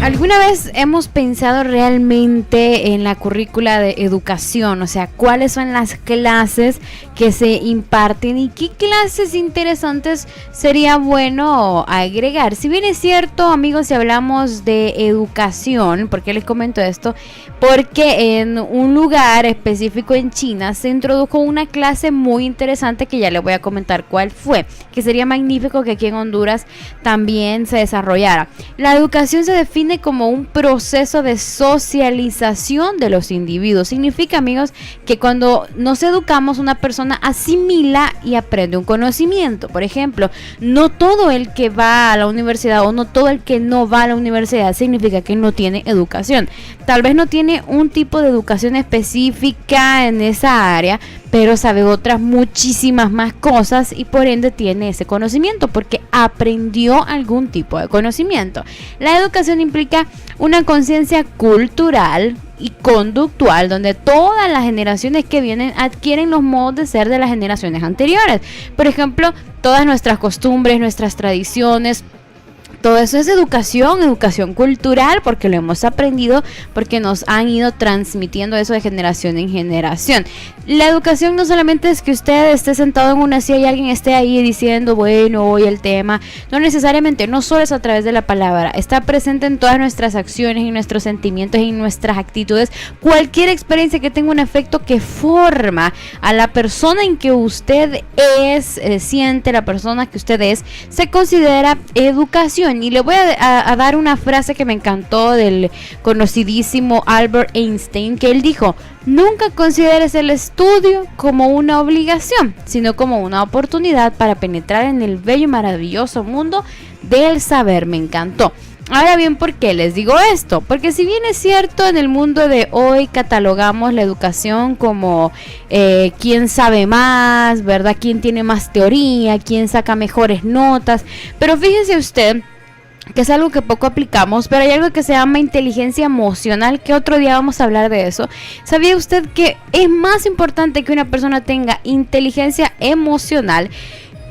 ¿Alguna vez hemos pensado realmente en la currícula de educación? O sea, ¿cuáles son las clases que se imparten y qué clases interesantes sería bueno agregar? Si bien es cierto, amigos, si hablamos de educación, ¿por qué les comento esto? Porque en un lugar específico en China se introdujo una clase muy interesante que ya les voy a comentar cuál fue, que sería magnífico que aquí en Honduras también se desarrollara. La educación se define como un proceso de socialización de los individuos. Significa, amigos, que cuando nos educamos, una persona asimila y aprende un conocimiento. Por ejemplo, no todo el que va a la universidad o no todo el que no va a la universidad significa que no tiene educación. Tal vez no tiene un tipo de educación específica en esa área, pero sabe otras muchísimas más cosas y por ende tiene ese conocimiento porque aprendió algún tipo de conocimiento. La educación implica una conciencia cultural y conductual donde todas las generaciones que vienen adquieren los modos de ser de las generaciones anteriores. Por ejemplo, todas nuestras costumbres, nuestras tradiciones, todo eso es educación cultural, porque lo hemos aprendido, porque nos han ido transmitiendo eso de generación en generación. La educación no solamente es que usted esté sentado en una silla y alguien esté ahí diciendo, bueno, hoy el tema, no necesariamente, no solo es a través de la palabra, está presente en todas nuestras acciones, en nuestros sentimientos, en nuestras actitudes, cualquier experiencia que tenga un efecto que forma a la persona en que usted es, siente, la persona que usted es, se considera educación. Y le voy a dar una frase que me encantó del conocidísimo Albert Einstein, que él dijo: nunca consideres el estudio como una obligación, sino como una oportunidad para penetrar en el bello y maravilloso mundo del saber. Me encantó. Ahora bien, ¿por qué les digo esto? Porque si bien es cierto, en el mundo de hoy catalogamos la educación como quién sabe más, ¿verdad? Quién tiene más teoría, quién saca mejores notas, pero fíjese usted que es algo que poco aplicamos, pero hay algo que se llama inteligencia emocional, que otro día vamos a hablar de eso. ¿Sabía usted que es más importante que una persona tenga inteligencia emocional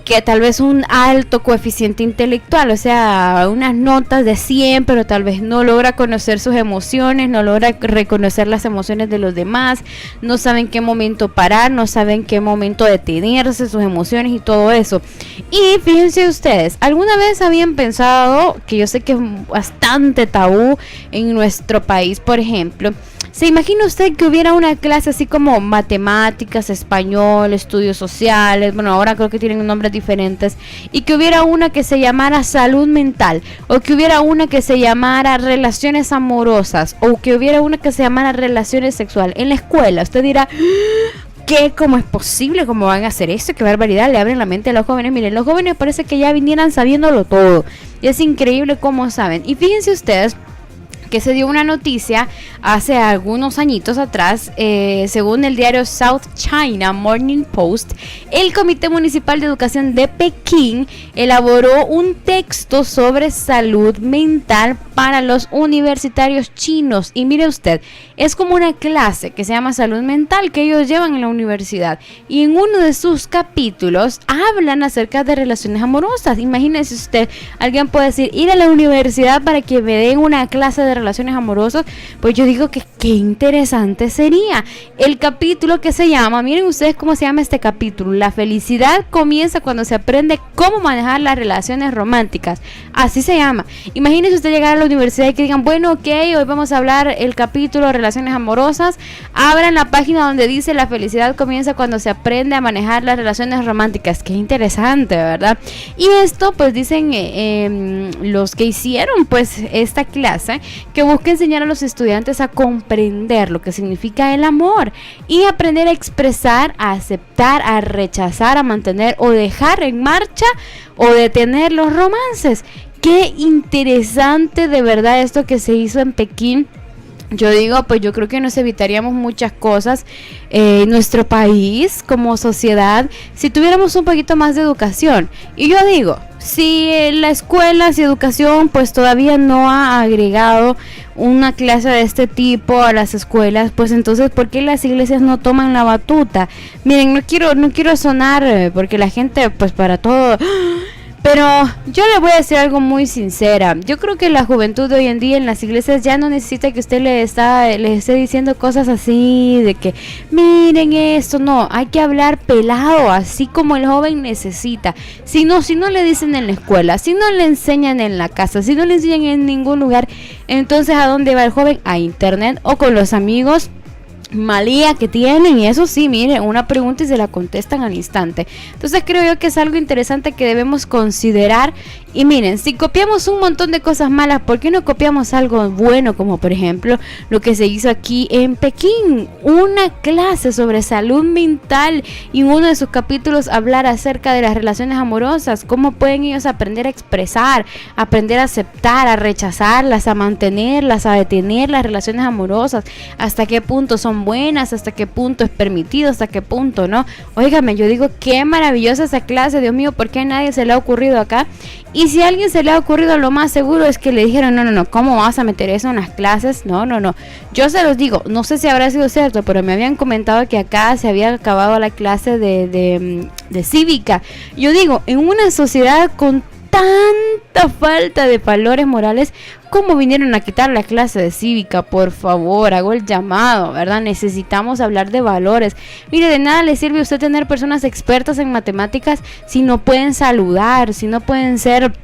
que tal vez un alto coeficiente intelectual? O sea, unas notas de 100, pero tal vez no logra conocer sus emociones, no logra reconocer las emociones de los demás, no sabe en qué momento parar, no sabe en qué momento detenerse, sus emociones y todo eso. Y fíjense ustedes, ¿alguna vez habían pensado, que yo sé que es bastante tabú en nuestro país, por ejemplo, ¿se imagina usted que hubiera una clase así como matemáticas, español, estudios sociales? Bueno, ahora creo que tienen nombres diferentes. Y que hubiera una que se llamara salud mental, o que hubiera una que se llamara relaciones amorosas, o que hubiera una que se llamara relaciones sexuales en la escuela. Usted dirá: ¿qué? ¿Cómo es posible? ¿Cómo van a hacer eso? ¡Qué barbaridad! Le abren la mente a los jóvenes. Miren, los jóvenes parece que ya vinieran sabiéndolo todo. Y es increíble cómo saben. Y fíjense ustedes que se dio una noticia hace algunos añitos atrás, según el diario South China Morning Post, el Comité Municipal de Educación de Pekín elaboró un texto sobre salud mental para los universitarios chinos. Y mire usted, es como una clase que se llama salud mental que ellos llevan en la universidad, y en uno de sus capítulos hablan acerca de relaciones amorosas. Imagínese usted, alguien puede decir, ir a la universidad para que me den una clase de relaciones amorosas. Pues yo digo que qué interesante sería. El capítulo que se llama, miren ustedes cómo se llama este capítulo: la felicidad comienza cuando se aprende cómo manejar las relaciones románticas. Así se llama. Imagínese usted llegar a la universidad y que digan, bueno, ok, hoy vamos a hablar el capítulo de relaciones amorosas. Abran la página donde dice la felicidad comienza cuando se aprende a manejar las relaciones románticas. Qué interesante, ¿verdad? Y esto pues dicen los que hicieron pues esta clase, que busca enseñar a los estudiantes a comprender lo que significa el amor y aprender a expresar, a aceptar, a rechazar, a mantener o dejar en marcha o detener los romances. Qué interesante de verdad esto que se hizo en Pekín. Yo digo, pues yo creo que nos evitaríamos muchas cosas en nuestro país como sociedad si tuviéramos un poquito más de educación. Y yo digo, si la escuela, si educación pues todavía no ha agregado una clase de este tipo a las escuelas, pues entonces ¿por qué las iglesias no toman la batuta? Miren, no quiero sonar porque la gente pues para todo, Pero yo le voy a decir algo muy sincera. Yo creo que la juventud de hoy en día en las iglesias ya no necesita que usted le esté diciendo cosas así, de que miren esto. No, hay que hablar pelado, así como el joven necesita. Si no le dicen en la escuela, si no le enseñan en la casa, si no le enseñan en ningún lugar, entonces ¿a dónde va el joven? A internet o con los amigos malía que tienen, y eso sí, miren, una pregunta y se la contestan al instante. Entonces creo yo que es algo interesante que debemos considerar. Y miren, si copiamos un montón de cosas malas, ¿por qué no copiamos algo bueno? Como por ejemplo lo que se hizo aquí en Pekín, una clase sobre salud mental, y en uno de sus capítulos hablar acerca de las relaciones amorosas, cómo pueden ellos aprender a expresar, aprender a aceptar, a rechazarlas, a mantenerlas, a detener las relaciones amorosas, hasta qué punto son buenas, hasta qué punto es permitido, hasta qué punto no. Óigame, yo digo, qué maravillosa esa clase, Dios mío, ¿por qué a nadie se le ha ocurrido acá? Y si a alguien se le ha ocurrido, lo más seguro es que le dijeron, no, ¿cómo vas a meter eso en las clases? No. Yo se los digo, no sé si habrá sido cierto, pero me habían comentado que acá se había acabado la clase de cívica. Yo digo, en una sociedad con tanta falta de valores morales, ¿cómo vinieron a quitar la clase de cívica? Por favor, hago el llamado, ¿verdad? Necesitamos hablar de valores. Mire, de nada le sirve a usted tener personas expertas en matemáticas si no pueden saludar, si no pueden ser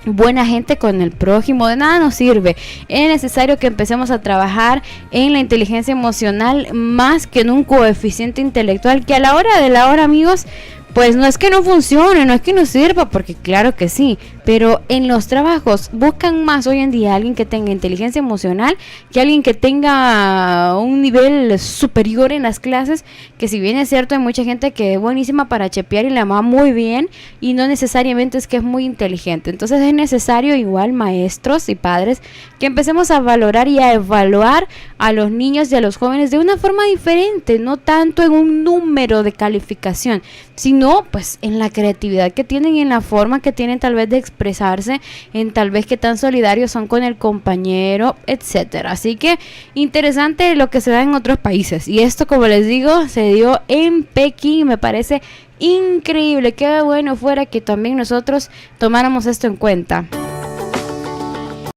buena gente con el prójimo. De nada nos sirve. Es necesario que empecemos a trabajar en la inteligencia emocional más que en un coeficiente intelectual, que a la hora de la hora, amigos, pues no es que no funcione, no es que no sirva, porque claro que sí, pero en los trabajos buscan más hoy en día alguien que tenga inteligencia emocional que alguien que tenga un nivel superior en las clases, que si bien es cierto hay mucha gente que es buenísima para chepear y la va muy bien, y no necesariamente es que es muy inteligente. Entonces es necesario, igual maestros y padres, que empecemos a valorar y a evaluar a los niños y a los jóvenes de una forma diferente, no tanto en un número de calificación, sino pues en la creatividad que tienen y en la forma que tienen tal vez de expresarse, en tal vez qué tan solidarios son con el compañero, etcétera. Así que interesante lo que se da en otros países, y esto, como les digo, se dio en Pekín. Me parece increíble. Qué bueno fuera que también nosotros tomáramos esto en cuenta.